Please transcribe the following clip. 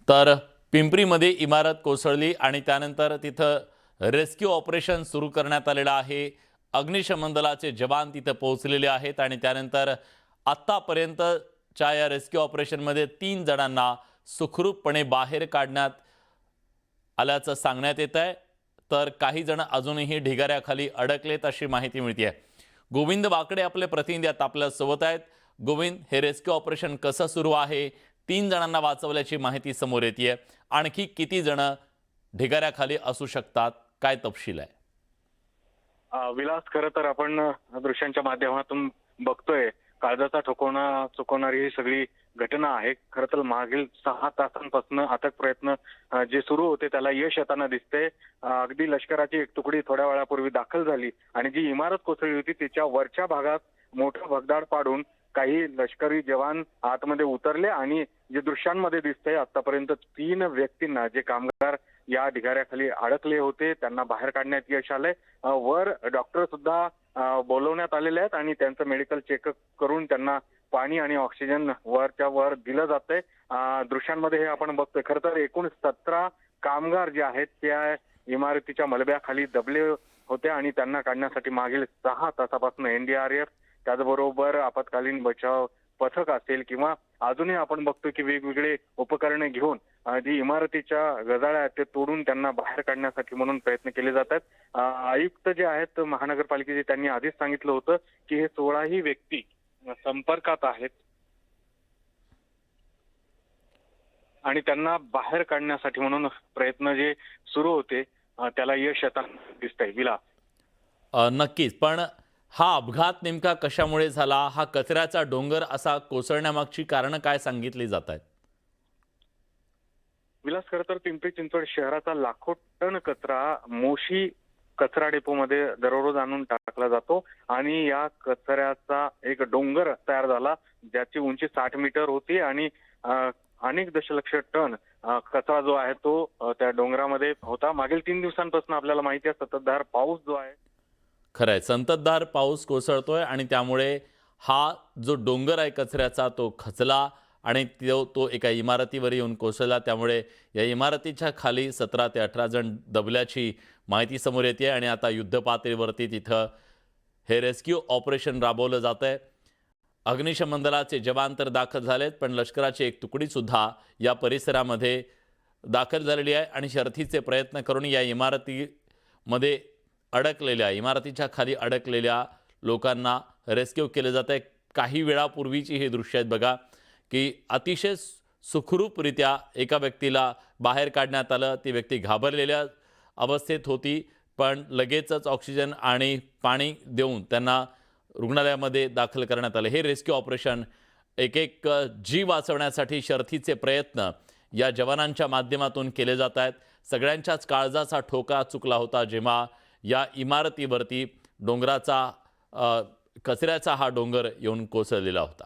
तर पिंपरीमध्ये इमारत कोसळली आणि त्यानंतर तिथं रेस्क्यू ऑपरेशन सुरू करण्यात आलेलं आहे। अग्निशमन दलाचे जवान तिथं पोहोचलेले आहेत आणि त्यानंतर आतापर्यंतच्या या रेस्क्यू ऑपरेशनमध्ये 3 जणांना सुखरूपपणे बाहेर काढण्यात आल्याचं सांगण्यात येत आहे। तर काही जण अजूनही ढिगाऱ्याखाली अडकलेत अशी माहिती मिळते आहे। गोविंद वाकडे आपले प्रतिनिधी आता आपल्या सोबत आहेत। गोविंद, हे रेस्क्यू ऑपरेशन कसं सुरू आहे? 3 जणांना वाचवल्याची माहिती समोर येते, आणखी किती जण ढिगाऱ्याखाली असू शकतात, काय तपशील आहे? विलास, खरं तर आपण दृश्यांच्या माध्यमातून बघतोय, काळजाचा ठोकावणा चुकवणारी ही सगळी घटना आहे। खरं तर मागील 6 तासांपासून अथक प्रयत्न जे सुरू होते त्याला यश येताना दिसते। अगदी लष्कराची एक तुकडी थोड्या वेळापूर्वी दाखल झाली आणि जी इमारत कोसळली होती तिच्या वरच्या भागात मोठं भगदाड पाडून काही लष्करी जवान आतमध्ये उतरले आणि जे दृश्यांमध्ये दिसतंय आतापर्यंत 3 व्यक्तींना, जे कामगार या ढिगाऱ्याखाली अडकले होते, त्यांना बाहेर काढण्यात यश आलंय। वर डॉक्टर सुद्धा बोलवण्यात आलेले आहेत आणि त्यांचं मेडिकल चेकअप करून त्यांना पाणी आणि ऑक्सिजन वरच्या वर दिलं जातंय। दृश्यांमध्ये हे आपण बघतोय। खरं तर एकूण 17 कामगार जे आहेत त्या इमारतीच्या मलब्याखाली दबले होते आणि त्यांना काढण्यासाठी मागील 6 तासापासून एनडीआरएफ, त्याचबरोबर आपत्कालीन बचाव पथक असेल किंवा अजूनही आपण बघतोय की वेगवेगळे उपकरणे घेऊन जी इमारतीच्या गजाळ्या आहेत ते तोडून त्यांना बाहेर काढण्यासाठी म्हणून प्रयत्न केले जात आहेत। आयुक्त जे आहेत महानगरपालिकेचे, त्यांनी आधीच सांगितलं होतं की हे 16ही व्यक्ती संपर्कात आहेत आणि त्यांना बाहेर काढण्यासाठी म्हणून प्रयत्न जे सुरू होते त्याला यश येताना दिसतंय। विलास, नक्कीच, पण हा अपघात नेमका कशामुळे झाला? हा कचऱ्याचा डोंगर असा कोसळण्यामागची कारणं काय सांगितली जात आहेत? विलास, खरं तर पिंपरी चिंचवड शहराचा लाखो टन कचरा मोशी कचरा डेपोमध्ये दररोज आणून टाकला जातो आणि या कचऱ्याचा एक डोंगर तयार झाला, ज्याची उंची 60 मीटर होती आणि अनेक दशलक्ष टन कचरा जो आहे तो त्या डोंगरामध्ये होता। मागील 3 दिवसांपासून आपल्याला माहिती आहे संततधार पाऊस जो आहे, खरंय, संततधार पाऊस कोसळतोय आणि त्यामुळे हा जो डोंगर आहे कचऱ्याचा तो खचला आणि तो एका इमारतीवर येऊन कोसळला। त्यामुळे या इमारतीच्या खाली 17 ते 18 जण दबल्याची माहिती समोर येते आणि आता युद्धपातळीवरती तिथं हे रेस्क्यू ऑपरेशन राबवलं जात आहे। अग्निशमन दलाचे जवान तर दाखल झालेत, पण लष्कराची एक तुकडी सुद्धा या परिसरामध्ये दाखल झालेली आहे आणि शर्थीचे प्रयत्न करून या इमारतीमध्ये इमारतीच्या खाली अडकलेल्या लोकांना रेस्क्यू केले जात आहे। काही वेळापूर्वीची ही दृश्य आहेत बघा, की अतिशय सुखरूपरित्या एका व्यक्तीला बाहेर काढण्यात आलं। ती व्यक्ती घाबरलेल्या अवस्थेत होती, पण लगेचच ऑक्सिजन आणि पाणी देऊन त्यांना रुग्णालयामध्ये दाखल करण्यात आले। हे रेस्क्यू ऑपरेशन एक जीव वाचवण्यासाठी शर्थीचे प्रयत्न या जवानांच्या माध्यमातून केले जात आहेत। सगळ्यांच्याच काळजाचा ठोका चुकला होता जेव्हा या इमारतीवरती कचऱ्याचा हा डोंगर येऊन कोसळलेला होता।